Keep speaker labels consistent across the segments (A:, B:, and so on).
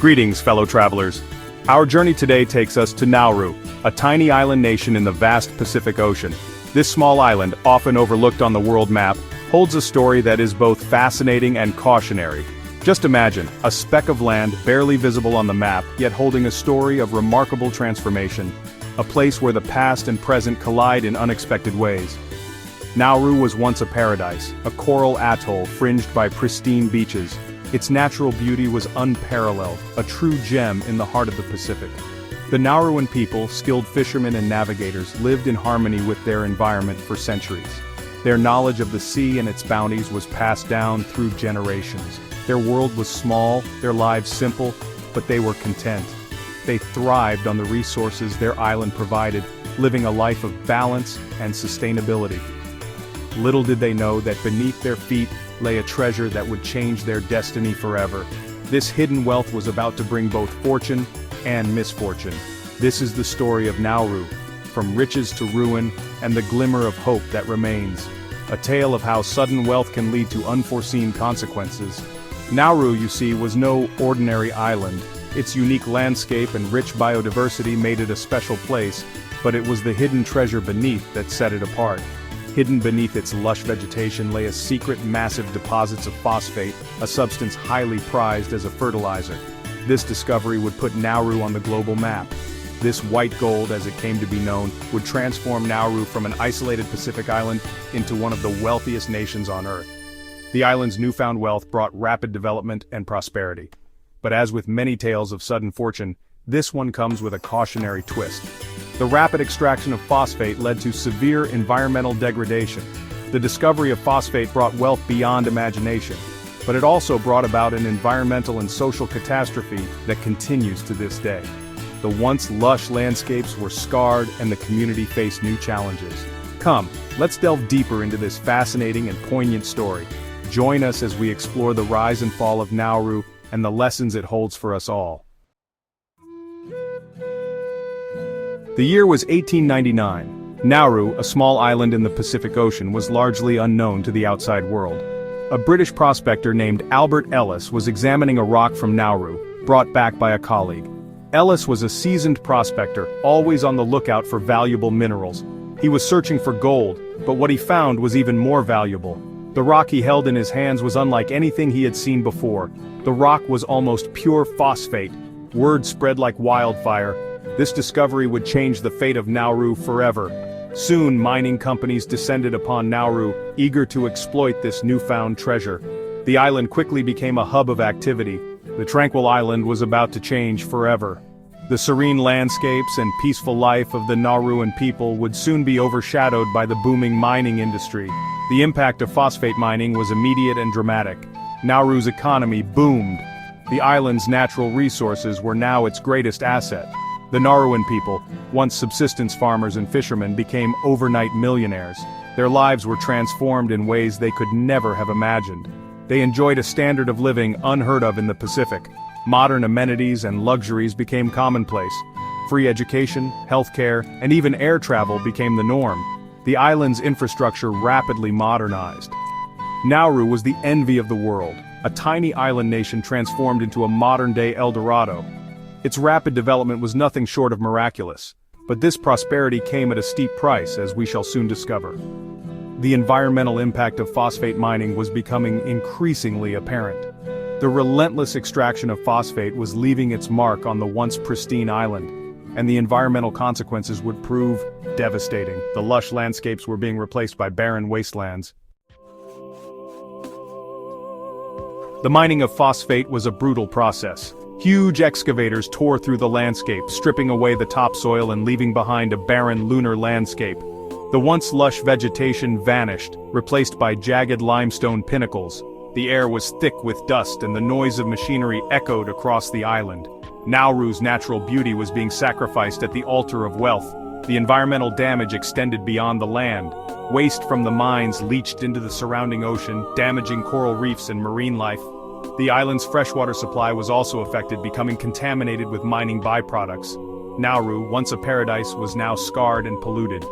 A: Greetings, fellow travelers. Our journey today takes us to Nauru, a tiny island nation in the vast Pacific Ocean. This small island, often overlooked on the world map, holds a story that is both fascinating and cautionary. Just imagine, a speck of land barely visible on the map, yet holding a story of remarkable transformation. A place where the past and present collide in unexpected ways. Nauru was once a paradise, a coral atoll fringed by pristine beaches. Its natural beauty was unparalleled, a true gem in the heart of the Pacific. The Nauruan people, skilled fishermen and navigators, lived in harmony with their environment for centuries. Their knowledge of the sea and its bounties was passed down through generations. Their world was small, their lives simple, but they were content. They thrived on the resources their island provided, living a life of balance and sustainability. Little did they know that beneath their feet lay a treasure that would change their destiny forever. This hidden wealth was about to bring both fortune and misfortune. This is the story of Nauru, from riches to ruin, and the glimmer of hope that remains. A tale of how sudden wealth can lead to unforeseen consequences. Nauru, you see, was no ordinary island. Its unique landscape and rich biodiversity made it a special place, but it was the hidden treasure beneath that set it apart. Hidden beneath its lush vegetation lay a secret massive deposits of phosphate, a substance highly prized as a fertilizer. This discovery would put Nauru on the global map. This white gold, as it came to be known, would transform Nauru from an isolated Pacific island into one of the wealthiest nations on Earth. The island's newfound wealth brought rapid development and prosperity. But as with many tales of sudden fortune, this one comes with a cautionary twist. The rapid extraction of phosphate led to severe environmental degradation. The discovery of phosphate brought wealth beyond imagination, but it also brought about an environmental and social catastrophe that continues to this day. The once lush landscapes were scarred and the community faced new challenges. Come, let's delve deeper into this fascinating and poignant story. Join us as we explore the rise and fall of Nauru and the lessons it holds for us all. The year was 1899. Nauru, a small island in the Pacific Ocean, was largely unknown to the outside world. A British prospector named Albert Ellis was examining a rock from Nauru, brought back by a colleague. Ellis was a seasoned prospector, always on the lookout for valuable minerals. He was searching for gold, but what he found was even more valuable. The rock he held in his hands was unlike anything he had seen before. The rock was almost pure phosphate. Word spread like wildfire. This discovery would change the fate of Nauru forever. Soon, mining companies descended upon Nauru, eager to exploit this newfound treasure. The island quickly became a hub of activity. The tranquil island was about to change forever. The serene landscapes and peaceful life of the Nauruan people would soon be overshadowed by the booming mining industry. The impact of phosphate mining was immediate and dramatic. Nauru's economy boomed. The island's natural resources were now its greatest asset. The Nauruan people, once subsistence farmers and fishermen, became overnight millionaires. Their lives were transformed in ways they could never have imagined. They enjoyed a standard of living unheard of in the Pacific. Modern amenities and luxuries became commonplace. Free education, healthcare, and even air travel became the norm. The island's infrastructure rapidly modernized. Nauru was the envy of the world, a tiny island nation transformed into a modern-day El Dorado. Its rapid development was nothing short of miraculous, but this prosperity came at a steep price, as we shall soon discover. The environmental impact of phosphate mining was becoming increasingly apparent. The relentless extraction of phosphate was leaving its mark on the once pristine island, and the environmental consequences would prove devastating. The lush landscapes were being replaced by barren wastelands. The mining of phosphate was a brutal process. Huge excavators tore through the landscape, stripping away the topsoil and leaving behind a barren lunar landscape. The once lush vegetation vanished, replaced by jagged limestone pinnacles. The air was thick with dust and the noise of machinery echoed across the island. Nauru's natural beauty was being sacrificed at the altar of wealth. The environmental damage extended beyond the land. Waste from the mines leached into the surrounding ocean, damaging coral reefs and marine life. The island's freshwater supply was also affected, becoming contaminated with mining byproducts. Nauru, once a paradise, was now scarred and polluted.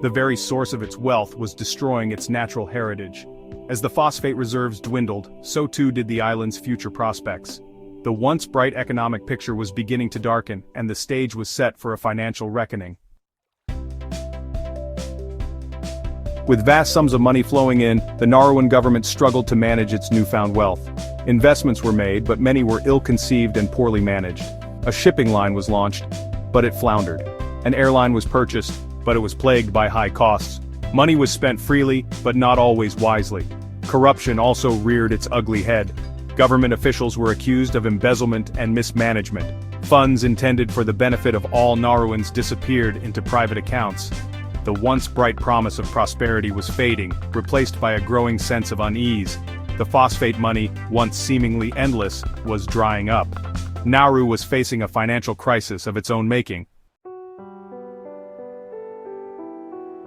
A: The very source of its wealth was destroying its natural heritage. As the phosphate reserves dwindled, so too did the island's future prospects. The once bright economic picture was beginning to darken, and the stage was set for a financial reckoning. With vast sums of money flowing in, the Nauruan government struggled to manage its newfound wealth. Investments were made, but many were ill-conceived and poorly managed. A shipping line was launched, but it floundered. An airline was purchased, but it was plagued by high costs. Money was spent freely, but not always wisely. Corruption also reared its ugly head. Government officials were accused of embezzlement and mismanagement. Funds intended for the benefit of all Nauruans disappeared into private accounts. The once bright promise of prosperity was fading, replaced by a growing sense of unease. The phosphate money, once seemingly endless, was drying up. Nauru was facing a financial crisis of its own making.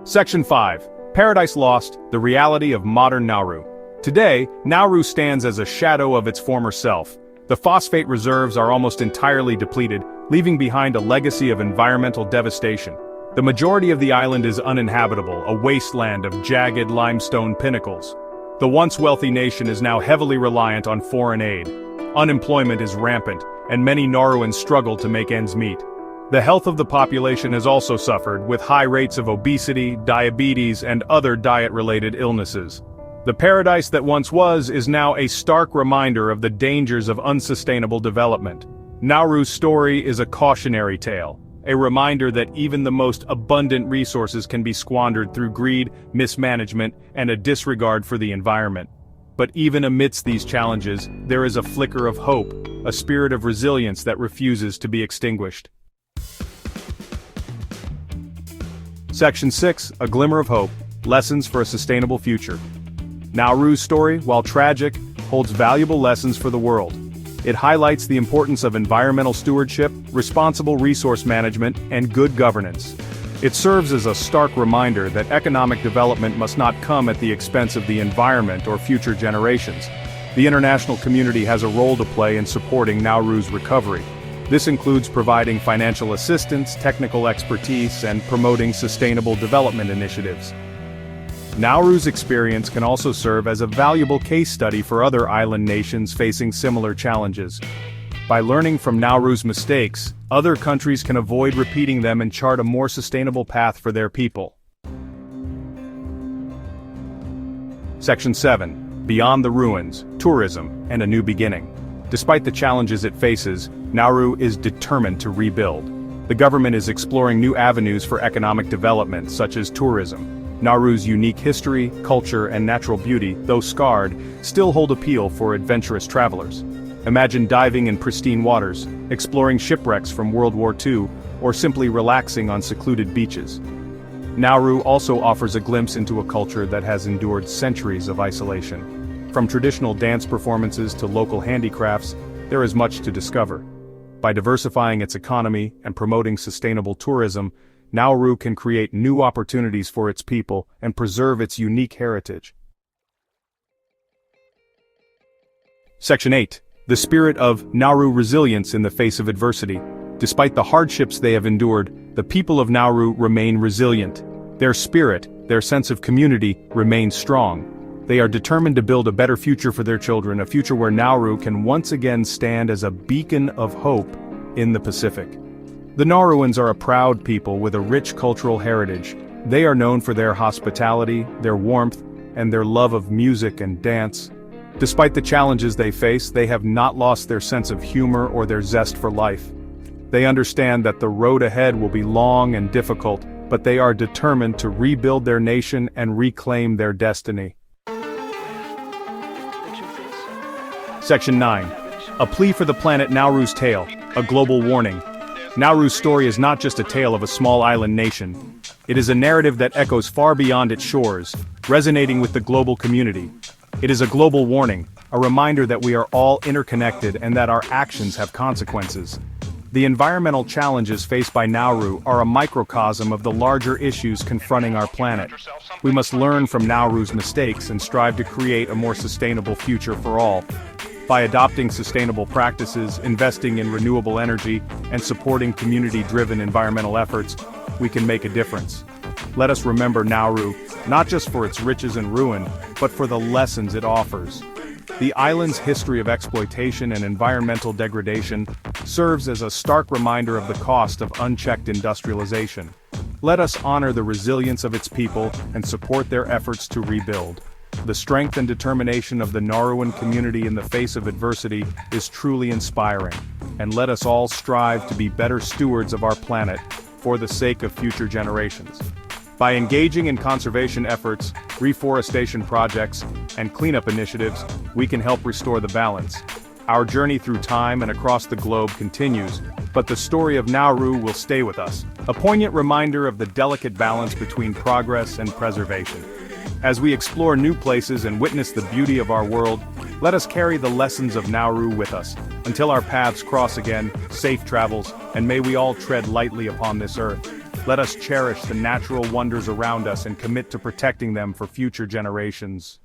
A: Section 5. Paradise Lost, the reality of modern Nauru. Today, Nauru stands as a shadow of its former self. The phosphate reserves are almost entirely depleted, leaving behind a legacy of environmental devastation. The majority of the island is uninhabitable, a wasteland of jagged limestone pinnacles. The once wealthy nation is now heavily reliant on foreign aid. Unemployment is rampant, and many Nauruans struggle to make ends meet. The health of the population has also suffered, with high rates of obesity, diabetes, and other diet-related illnesses. The paradise that once was is now a stark reminder of the dangers of unsustainable development. Nauru's story is a cautionary tale, a reminder that even the most abundant resources can be squandered through greed, mismanagement, and a disregard for the environment. But even amidst these challenges, there is a flicker of hope, a spirit of resilience that refuses to be extinguished. Section 6, A Glimmer of Hope, Lessons for a Sustainable Future. Nauru's story, while tragic, holds valuable lessons for the world. It highlights the importance of environmental stewardship, responsible resource management, and good governance. It serves as a stark reminder that economic development must not come at the expense of the environment or future generations. The international community has a role to play in supporting Nauru's recovery. This includes providing financial assistance, technical expertise, and promoting sustainable development initiatives. Nauru's experience can also serve as a valuable case study for other island nations facing similar challenges. By learning from Nauru's mistakes, other countries can avoid repeating them and chart a more sustainable path for their people. Section 7. Beyond the Ruins, Tourism, and a New Beginning. Despite the challenges it faces, Nauru is determined to rebuild. The government is exploring new avenues for economic development, such as tourism. Nauru's unique history, culture, and natural beauty, though scarred, still hold appeal for adventurous travelers. Imagine diving in pristine waters, exploring shipwrecks from World War II, or simply relaxing on secluded beaches. Nauru also offers a glimpse into a culture that has endured centuries of isolation. From traditional dance performances to local handicrafts, there is much to discover. By diversifying its economy and promoting sustainable tourism, Nauru can create new opportunities for its people and preserve its unique heritage. Section 8. The spirit of Nauru resilience in the face of adversity. Despite the hardships they have endured, the people of Nauru remain resilient. Their spirit, their sense of community, remains strong. They are determined to build a better future for their children, a future where Nauru can once again stand as a beacon of hope in the Pacific. The Nauruans are a proud people with a rich cultural heritage. They are known for their hospitality, their warmth, and their love of music and dance. Despite the challenges they face, they have not lost their sense of humor or their zest for life. They understand that the road ahead will be long and difficult, but they are determined to rebuild their nation and reclaim their destiny. Section 9. A plea for the planet. Nauru's tale, a global warning. Nauru's story is not just a tale of a small island nation. It is a narrative that echoes far beyond its shores, resonating with the global community. It is a global warning, a reminder that we are all interconnected and that our actions have consequences. The environmental challenges faced by Nauru are a microcosm of the larger issues confronting our planet. We must learn from Nauru's mistakes and strive to create a more sustainable future for all. By adopting sustainable practices, investing in renewable energy, and supporting community-driven environmental efforts, we can make a difference. Let us remember Nauru, not just for its riches and ruin, but for the lessons it offers. The island's history of exploitation and environmental degradation serves as a stark reminder of the cost of unchecked industrialization. Let us honor the resilience of its people and support their efforts to rebuild. The strength and determination of the Nauruan community in the face of adversity is truly inspiring, and let us all strive to be better stewards of our planet for the sake of future generations. By engaging in conservation efforts, reforestation projects, and cleanup initiatives, we can help restore the balance. Our journey through time and across the globe continues, but the story of Nauru will stay with us, a poignant reminder of the delicate balance between progress and preservation. As we explore new places and witness the beauty of our world, let us carry the lessons of Nauru with us. Until our paths cross again, safe travels, and may we all tread lightly upon this earth. Let us cherish the natural wonders around us and commit to protecting them for future generations.